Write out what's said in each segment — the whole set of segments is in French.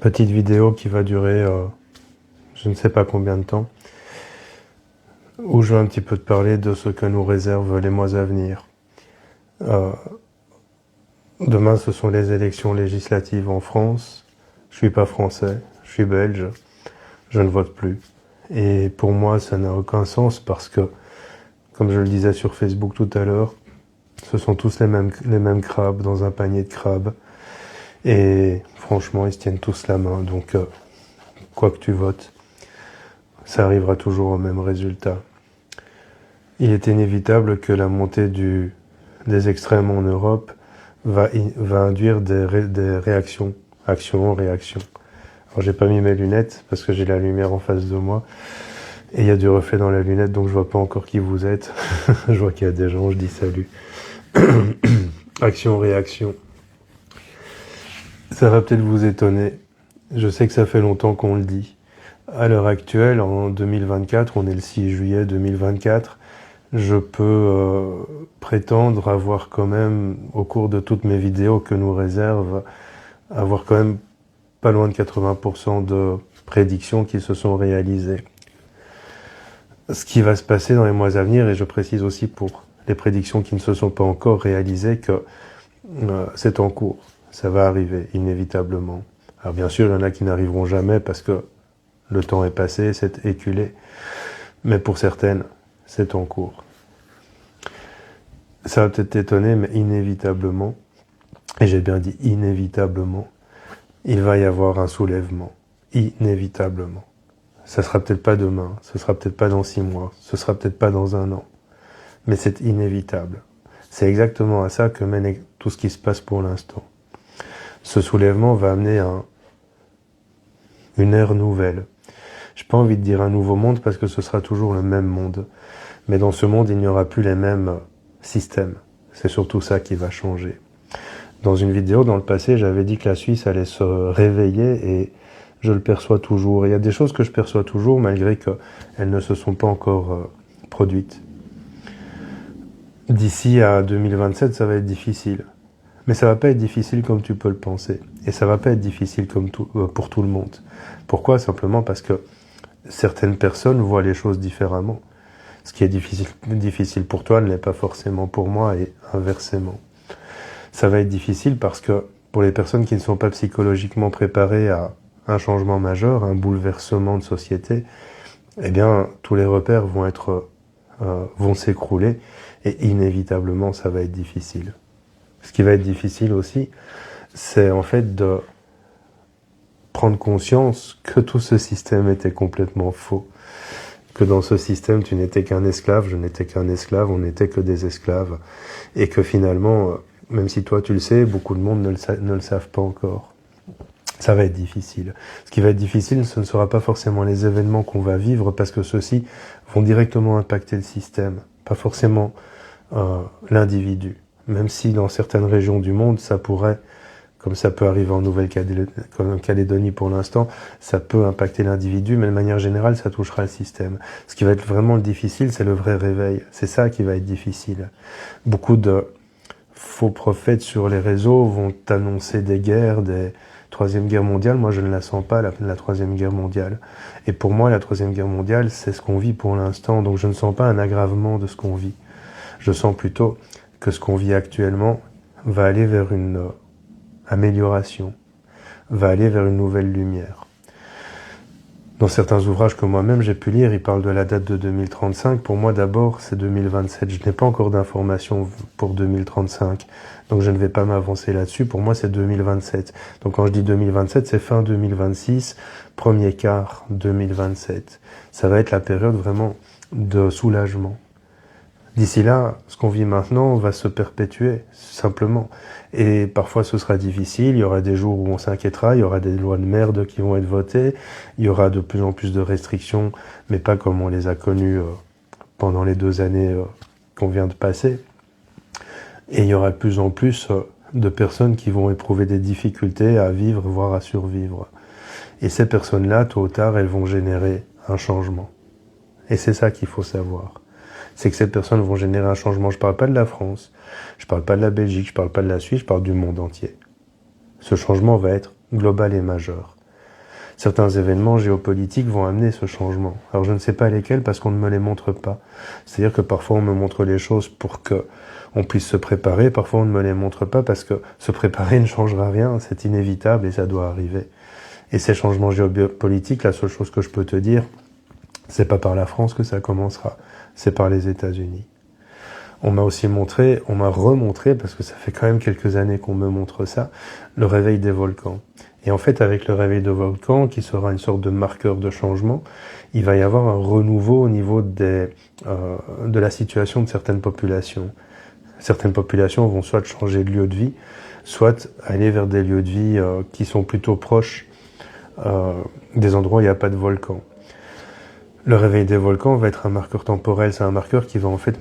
Petite vidéo qui va durer je ne sais pas combien de temps, où je vais un petit peu te parler de ce que nous réservent les mois à venir. Demain, ce sont les élections législatives en France. Je suis pas français, je suis belge, je ne vote plus. Et pour moi, ça n'a aucun sens parce que, comme je le disais sur Facebook tout à l'heure, ce sont tous les mêmes crabes dans un panier de crabes. Et franchement, ils se tiennent tous la main. Donc, quoi que tu votes, ça arrivera toujours au même résultat. Il est inévitable que la montée des extrêmes en Europe va induire des réactions. Action, réaction. Alors, j'ai pas mis mes lunettes parce que j'ai la lumière en face de moi. Et il y a du reflet dans la lunette, donc je vois pas encore qui vous êtes. Je vois qu'il y a des gens, je dis salut. Action, réaction. Ça va peut-être vous étonner. Je sais que ça fait longtemps qu'on le dit. À l'heure actuelle, en 2024, on est le 6 juillet 2024, je peux prétendre avoir quand même, au cours de toutes mes vidéos que nous réserve, avoir quand même pas loin de 80% de prédictions qui se sont réalisées. Ce qui va se passer dans les mois à venir, et je précise aussi pour les prédictions qui ne se sont pas encore réalisées, que c'est en cours. Ça va arriver, inévitablement. Alors bien sûr, il y en a qui n'arriveront jamais parce que le temps est passé, c'est éculé. Mais pour certaines, c'est en cours. Ça va peut-être t'étonner, mais inévitablement, et j'ai bien dit inévitablement, il va y avoir un soulèvement. Inévitablement. Ça sera peut-être pas demain, ce sera peut-être pas dans 6 mois, ce sera peut-être pas dans 1 an. Mais c'est inévitable. C'est exactement à ça que mène tout ce qui se passe pour l'instant. Ce soulèvement va amener une ère nouvelle. J'ai pas envie de dire un nouveau monde parce que ce sera toujours le même monde. Mais dans ce monde, il n'y aura plus les mêmes systèmes. C'est surtout ça qui va changer. Dans une vidéo dans le passé, j'avais dit que la Suisse allait se réveiller et je le perçois toujours. Il y a des choses que je perçois toujours malgré qu'elles ne se sont pas encore produites. D'ici à 2027, ça va être difficile. Mais ça va pas être difficile comme tu peux le penser. Et ça va pas être difficile pour tout le monde. Pourquoi? Simplement parce que certaines personnes voient les choses différemment. Ce qui est difficile pour toi ne l'est pas forcément pour moi et inversement. Ça va être difficile parce que pour les personnes qui ne sont pas psychologiquement préparées à un changement majeur, un bouleversement de société, eh bien, tous les repères vont s'écrouler et inévitablement, ça va être difficile. Ce qui va être difficile aussi, c'est en fait de prendre conscience que tout ce système était complètement faux. Que dans ce système, tu n'étais qu'un esclave, je n'étais qu'un esclave, on n'était que des esclaves. Et que finalement, même si toi tu le sais, beaucoup de monde ne le savent pas encore. Ça va être difficile. Ce qui va être difficile, ce ne sera pas forcément les événements qu'on va vivre, parce que ceux-ci vont directement impacter le système, pas forcément l'individu. Même si dans certaines régions du monde, ça pourrait, comme ça peut arriver en Nouvelle-Calédonie pour l'instant, ça peut impacter l'individu, mais de manière générale, ça touchera le système. Ce qui va être vraiment difficile, c'est le vrai réveil. C'est ça qui va être difficile. Beaucoup de faux prophètes sur les réseaux vont annoncer des guerres, des Troisième Guerre mondiale. Moi, je ne la sens pas, la Troisième Guerre mondiale. Et pour moi, la Troisième Guerre mondiale, c'est ce qu'on vit pour l'instant. Donc, je ne sens pas un aggravement de ce qu'on vit. Je sens plutôt que ce qu'on vit actuellement va aller vers une amélioration, va aller vers une nouvelle lumière. Dans certains ouvrages que moi-même j'ai pu lire, ils parlent de la date de 2035. Pour moi, d'abord, c'est 2027. Je n'ai pas encore d'informations pour 2035, donc je ne vais pas m'avancer là-dessus. Pour moi, c'est 2027. Donc quand je dis 2027, c'est fin 2026, premier quart 2027. Ça va être la période vraiment de soulagement. D'ici là, ce qu'on vit maintenant va se perpétuer, simplement. Et parfois ce sera difficile, il y aura des jours où on s'inquiétera, il y aura des lois de merde qui vont être votées, il y aura de plus en plus de restrictions, mais pas comme on les a connues pendant les 2 années qu'on vient de passer. Et il y aura de plus en plus de personnes qui vont éprouver des difficultés à vivre, voire à survivre. Et ces personnes-là, tôt ou tard, elles vont générer un changement. Et c'est ça qu'il faut savoir. C'est que ces personnes vont générer un changement. Je parle pas de la France, je parle pas de la Belgique, je parle pas de la Suisse, je parle du monde entier. Ce changement va être global et majeur. Certains événements géopolitiques vont amener ce changement. Alors je ne sais pas lesquels parce qu'on ne me les montre pas. C'est-à-dire que parfois on me montre les choses pour que on puisse se préparer, parfois on ne me les montre pas parce que se préparer ne changera rien, c'est inévitable et ça doit arriver. Et ces changements géopolitiques, la seule chose que je peux te dire, c'est pas par la France que ça commencera, c'est par les États-Unis. On m'a aussi montré, on m'a remontré, parce que ça fait quand même quelques années qu'on me montre ça, le réveil des volcans. Et en fait, avec le réveil des volcans, qui sera une sorte de marqueur de changement, il va y avoir un renouveau au niveau de la situation de certaines populations. Certaines populations vont soit changer de lieu de vie, soit aller vers des lieux de vie qui sont plutôt proches des endroits où il n'y a pas de volcans. Le réveil des volcans va être un marqueur temporel, c'est un marqueur qui va en fait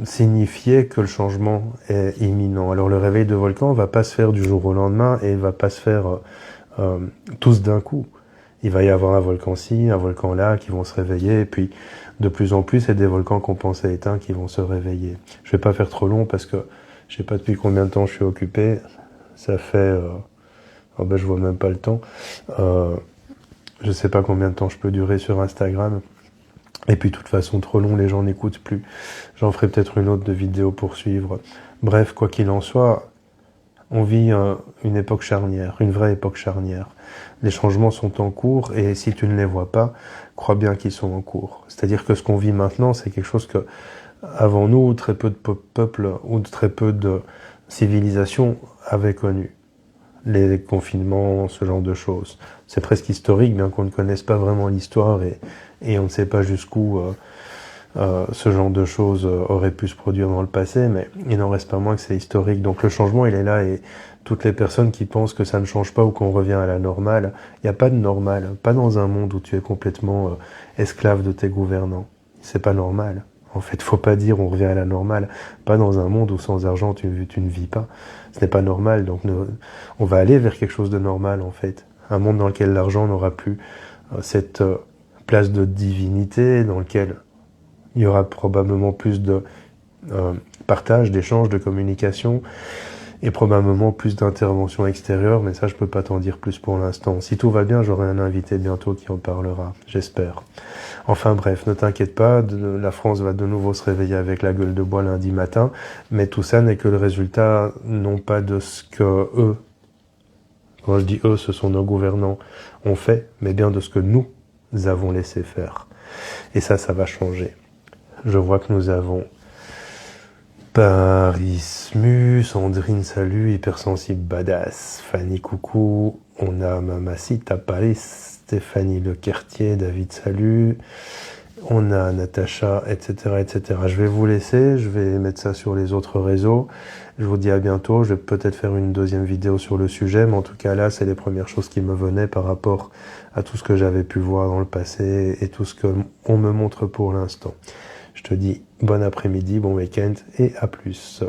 signifier que le changement est imminent. Alors le réveil de volcans va pas se faire du jour au lendemain et il va pas se faire tous d'un coup. Il va y avoir un volcan-ci, un volcan là qui vont se réveiller et puis de plus en plus, c'est des volcans qu'on pensait éteints qui vont se réveiller. Je vais pas faire trop long parce que je sais pas depuis combien de temps je suis occupé. Ça fait... je vois même pas le temps. Je sais pas combien de temps je peux durer sur Instagram. Et puis, de toute façon, trop long, les gens n'écoutent plus. J'en ferai peut-être une autre de vidéo pour suivre. Bref, quoi qu'il en soit, on vit une époque charnière, une vraie époque charnière. Les changements sont en cours et si tu ne les vois pas, crois bien qu'ils sont en cours. C'est-à-dire que ce qu'on vit maintenant, c'est quelque chose que, avant nous, très peu de peuples ou très peu de civilisations avaient connu. Les confinements, ce genre de choses. C'est presque historique, bien qu'on ne connaisse pas vraiment l'histoire et on ne sait pas jusqu'où ce genre de choses aurait pu se produire dans le passé, mais il n'en reste pas moins que c'est historique. Donc le changement, il est là et toutes les personnes qui pensent que ça ne change pas ou qu'on revient à la normale, il n'y a pas de normal, pas dans un monde où tu es complètement esclave de tes gouvernants. C'est pas normal. En fait, faut pas dire on revient à la normale. Pas dans un monde où sans argent tu ne vis pas. Ce n'est pas normal. Donc on va aller vers quelque chose de normal en fait. Un monde dans lequel l'argent n'aura plus cette place de divinité, dans lequel il y aura probablement plus de partage, d'échange, de communication et probablement plus d'intervention extérieure, mais ça je peux pas t'en dire plus pour l'instant. Si tout va bien, j'aurai un invité bientôt qui en parlera, j'espère. Enfin bref, ne t'inquiète pas, la France va de nouveau se réveiller avec la gueule de bois lundi matin, mais tout ça n'est que le résultat non pas de ce que eux, quand je dis eux, ce sont nos gouvernants, ont fait, mais bien de ce que nous avons laissé faire. Et ça va changer. Je vois que nous avons Parismu, Sandrine, salut, hypersensible, badass, Fanny, coucou, on a Mamacita Paris, Stéphanie Lequertier, David, salut, on a Natacha, etc., etc. Je vais vous laisser, je vais mettre ça sur les autres réseaux. Je vous dis à bientôt, je vais peut-être faire une deuxième vidéo sur le sujet, mais en tout cas là, c'est les premières choses qui me venaient par rapport à tout ce que j'avais pu voir dans le passé et tout ce qu'on me montre pour l'instant. Je te dis bon après-midi, bon week-end et à plus.